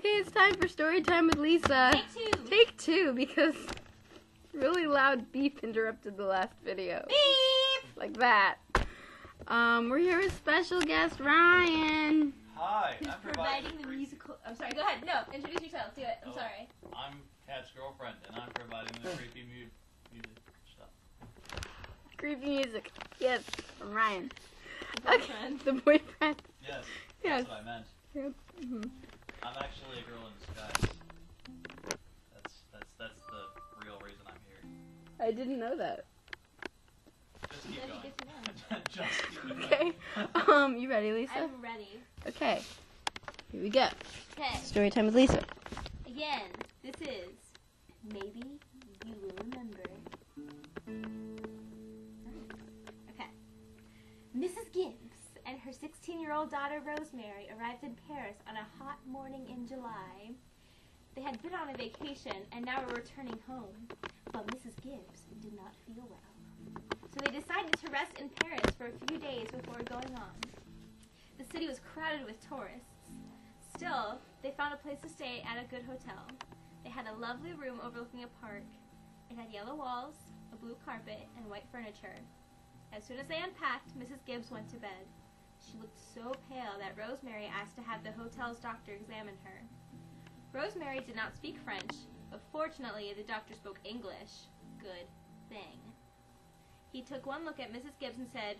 Okay, it's time for story time with Lisa. Take 2. Take 2, because really loud beep interrupted the last video. Beep! Like that. We're here with special guest Ryan. Hi, Who's I'm providing the musical... I'm sorry, go ahead. No, introduce yourself. Do it. I'm sorry. I'm Kat's girlfriend, and I'm providing the creepy music stuff. Creepy music. Yes, from Ryan. The boyfriend. The boyfriend. Yes, Yes. that's what I meant. Yep. Mm-hmm. I'm actually a girl in disguise. That's the real reason I'm here. I didn't know that. Just keep That'd be going. good to know. Just keep Okay. going. You ready, Lisa? I'm ready. Okay. Here we go. Okay. Story time with Lisa. Again, this is Maybe You Will Remember. Okay. Mrs. Gibbs and her 16-year-old daughter Rosemary arrived in Paris on a hot morning in July. They had been on a vacation and now were returning home, but Mrs. Gibbs did not feel well. So they decided to rest in Paris for a few days before going on. The city was crowded with tourists. Still, they found a place to stay at a good hotel. They had a lovely room overlooking a park. It had yellow walls, a blue carpet, and white furniture. As soon as they unpacked, Mrs. Gibbs went to bed. She looked so pale that Rosemary asked to have the hotel's doctor examine her. Rosemary did not speak French, but fortunately the doctor spoke English. Good thing. He took one look at Mrs. Gibbs and said,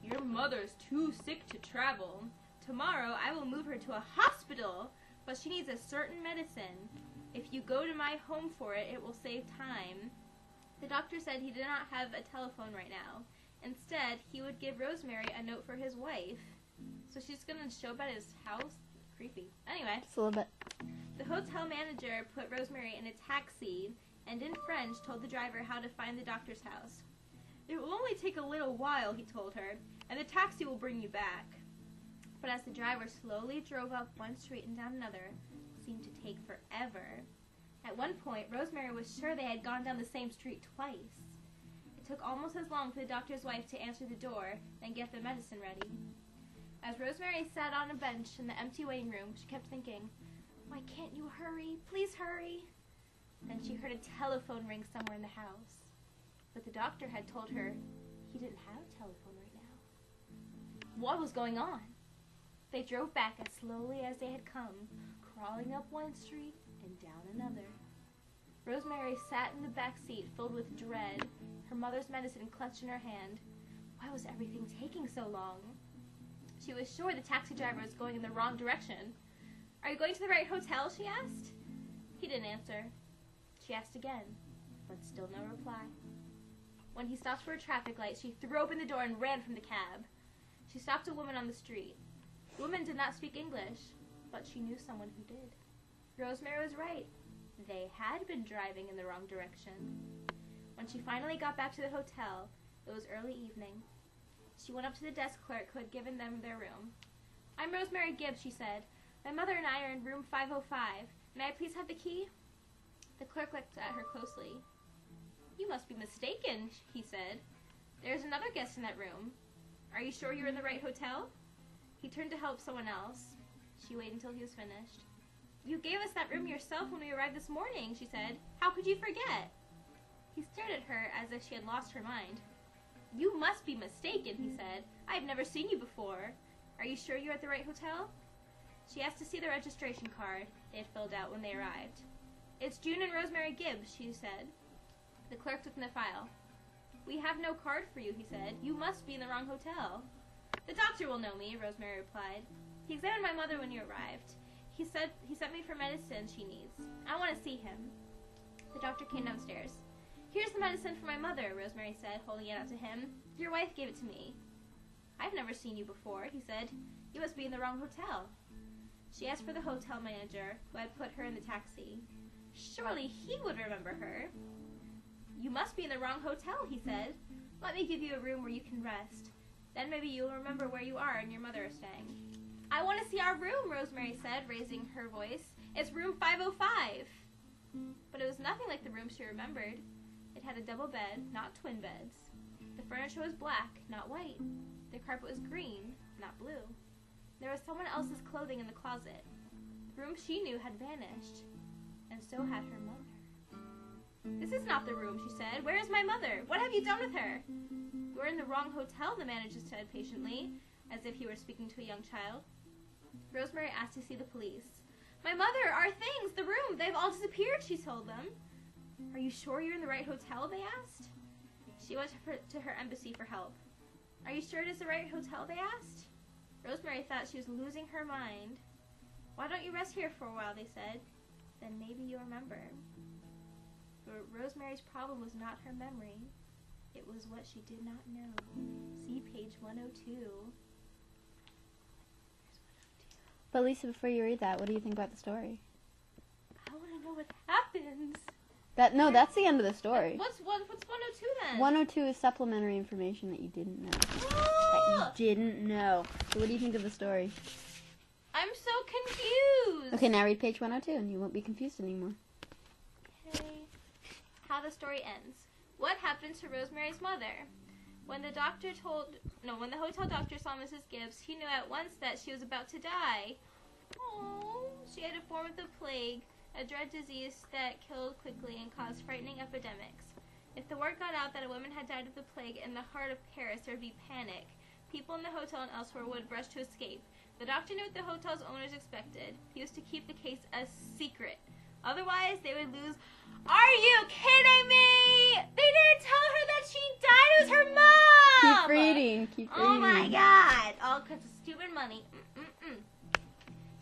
"Your mother's too sick to travel. Tomorrow I will move her to a hospital, but she needs a certain medicine. If you go to my home for it, it will save time." The doctor said he did not have a telephone right now. Instead, he would give Rosemary a note for his wife. So she's going to show up at his house? Creepy. Anyway, Just a little bit. the hotel manager put Rosemary in a taxi and in French told the driver how to find the doctor's house. "It will only take a little while," he told her, "and the taxi will bring you back." But as the driver slowly drove up one street and down another, it seemed to take forever. At one point, Rosemary was sure they had gone down the same street twice. It took almost as long for the doctor's wife to answer the door and get the medicine ready. As Rosemary sat on a bench in the empty waiting room, she kept thinking, "Why can't you hurry? Please hurry." Then she heard a telephone ring somewhere in the house. But the doctor had told her he didn't have a telephone right now. What was going on? They drove back as slowly as they had come, crawling up one street and down another. Rosemary sat in the back seat filled with dread, her mother's medicine clutched in her hand. Why was everything taking so long? She was sure the taxi driver was going in the wrong direction. "Are you going to the right hotel?" she asked. He didn't answer. She asked again, but still no reply. When he stopped for a traffic light, she threw open the door and ran from the cab. She stopped a woman on the street. The woman did not speak English, but she knew someone who did. Rosemary was right. They had been driving in the wrong direction. When she finally got back to the hotel, it was early evening. She went up to the desk clerk who had given them their room. "I'm Rosemary Gibbs," she said. "My mother and I are in room 505. May I please have the key?" The clerk looked at her closely. "You must be mistaken," he said. "There's another guest in that room. Are you sure you're in the right hotel?" He turned to help someone else. She waited until he was finished. "You gave us that room yourself when we arrived this morning," she said. "How could you forget?" He stared at her as if she had lost her mind. "You must be mistaken," he said. "I have never seen you before. Are you sure you're at the right hotel?" She asked to see the registration card they had filled out when they arrived. "It's June and Rosemary Gibbs," she said. The clerk took in the file. "We have no card for you," he said. "You must be in the wrong hotel." "The doctor will know me," Rosemary replied. "He examined my mother when you arrived. He sent me for medicine she needs. I want to see him." The doctor came downstairs. "Here's the medicine for my mother," Rosemary said, holding it out to him. "Your wife gave it to me." "I've never seen you before," he said. "You must be in the wrong hotel." She asked for the hotel manager, who had put her in the taxi. Surely he would remember her. "You must be in the wrong hotel," he said. "Let me give you a room where you can rest. Then maybe you'll remember where you are and your mother is staying." "I want to see our room," Rosemary said, raising her voice. "It's room 505. But it was nothing like the room she remembered. It had a double bed, not twin beds. The furniture was black, not white. The carpet was green, not blue. There was someone else's clothing in the closet. The room she knew had vanished, and so had her mother. "This is not the room," she said. "Where is my mother? What have you done with her?" "You're in the wrong hotel," the manager said patiently, as if he were speaking to a young child. Rosemary asked to see the police. "My mother, our things, the room, they've all disappeared," she told them. "Are you sure you're in the right hotel?" they asked. She went to her embassy for help. "Are you sure it is the right hotel?" they asked. Rosemary thought she was losing her mind. "Why don't you rest here for a while?" they said. "Then maybe you'll remember." But Rosemary's problem was not her memory. It was what she did not know. See page 102. But Lisa, before you read that, what do you think about the story? I want to know what happens. That's the end of the story. What's 102 then? 102 is supplementary information that you didn't know. That you didn't know. So what do you think of the story? I'm so confused. Okay, now read page 102 and you won't be confused anymore. Okay. How the story ends. What happened to Rosemary's mother? When the hotel doctor saw Mrs. Gibbs, he knew at once that she was about to die. Oh, she had a form of the plague, a dread disease that killed quickly and caused frightening epidemics. If the word got out that a woman had died of the plague in the heart of Paris, there would be panic. People in the hotel and elsewhere would rush to escape. The doctor knew what the hotel's owners expected. He was to keep the case a secret. Otherwise, they would lose. Are you kidding me? They didn't tell her that she died. It was her mom. Keep reading. Oh my God. All kinds of stupid money.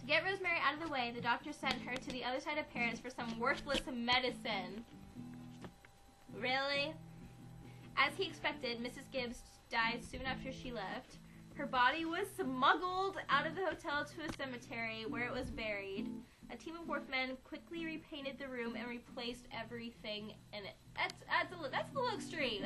To get Rosemary out of the way, the doctor sent her to the other side of Paris for some worthless medicine. Really? As he expected, Mrs. Gibbs died soon after she left. Her body was smuggled out of the hotel to a cemetery where it was buried. A team of workmen quickly repainted the room and replaced everything in it. That's a little extreme.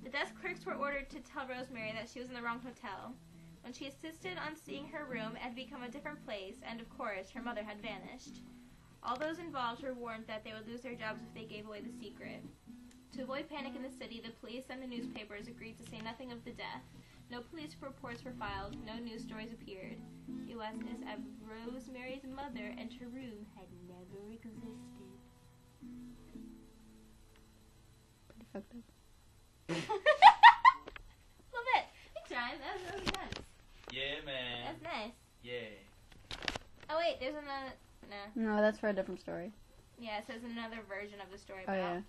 The desk clerks were ordered to tell Rosemary that she was in the wrong hotel. When she insisted on seeing her room, it had become a different place, and of course, her mother had vanished. All those involved were warned that they would lose their jobs if they gave away the secret. To avoid panic in the city, the police and the newspapers agreed to say nothing of the death. No police reports were filed, no news stories appeared. It was as if Rosemary's mother and her room had never existed. Pretty fucked up. Love it. Thanks, Ryan. That was nice. Yeah, man. That's nice. Yeah. Oh wait, there's another. Nah. No, that's for a different story. Yeah, it says another version of the story. Oh, yeah.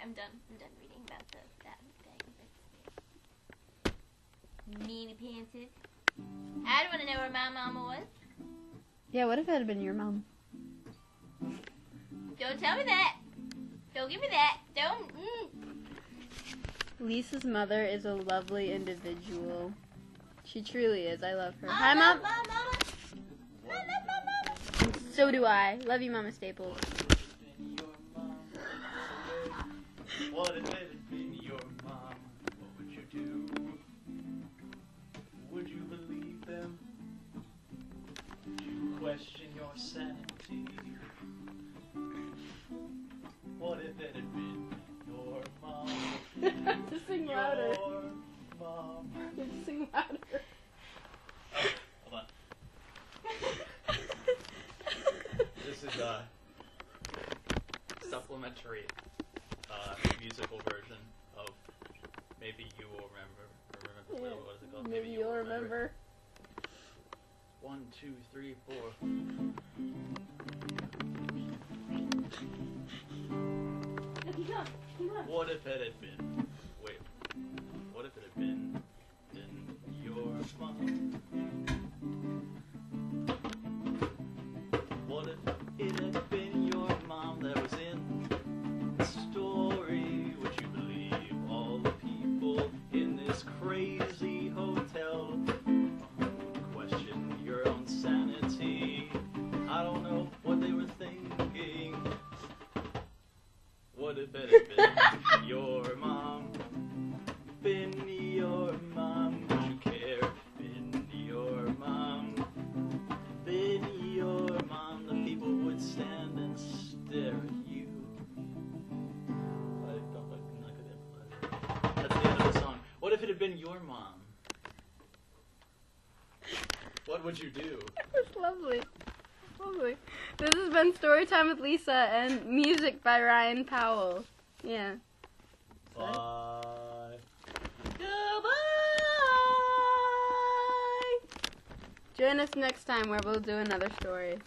I'm done reading about that thing. Meanie panted. I don't want to know where my mama was. Yeah, what if it had been your mom? Don't tell me that. Don't give me that. Don't. Lisa's mother is a lovely individual. She truly is. I love her. I Hi, love Mom. my mama. I love my mama. And so do I. Love you, Mama Staples. What if it had been your mom? What would you do? Would you believe them? Would you question your sanity? What if it had been your mom? Just sing louder. Your mom. Just sing louder. Hold on. This is a supplementary musical version of Maybe You Will Remember. What is it called? Maybe you'll remember. 1, 2, 3, 4. What if it had been? Wait. What if it had been your mom? What if it had been your mom that was in the story? Would you believe all the people in this crazy hotel would question your own sanity? I don't know what they were thinking. What if it had been your mom? Been your mom? Would you care? Been What would you do? It's lovely. Lovely. This has been Storytime with Lisa and music by Ryan Powell. Yeah. Bye. Goodbye. Join us next time where we'll do another story.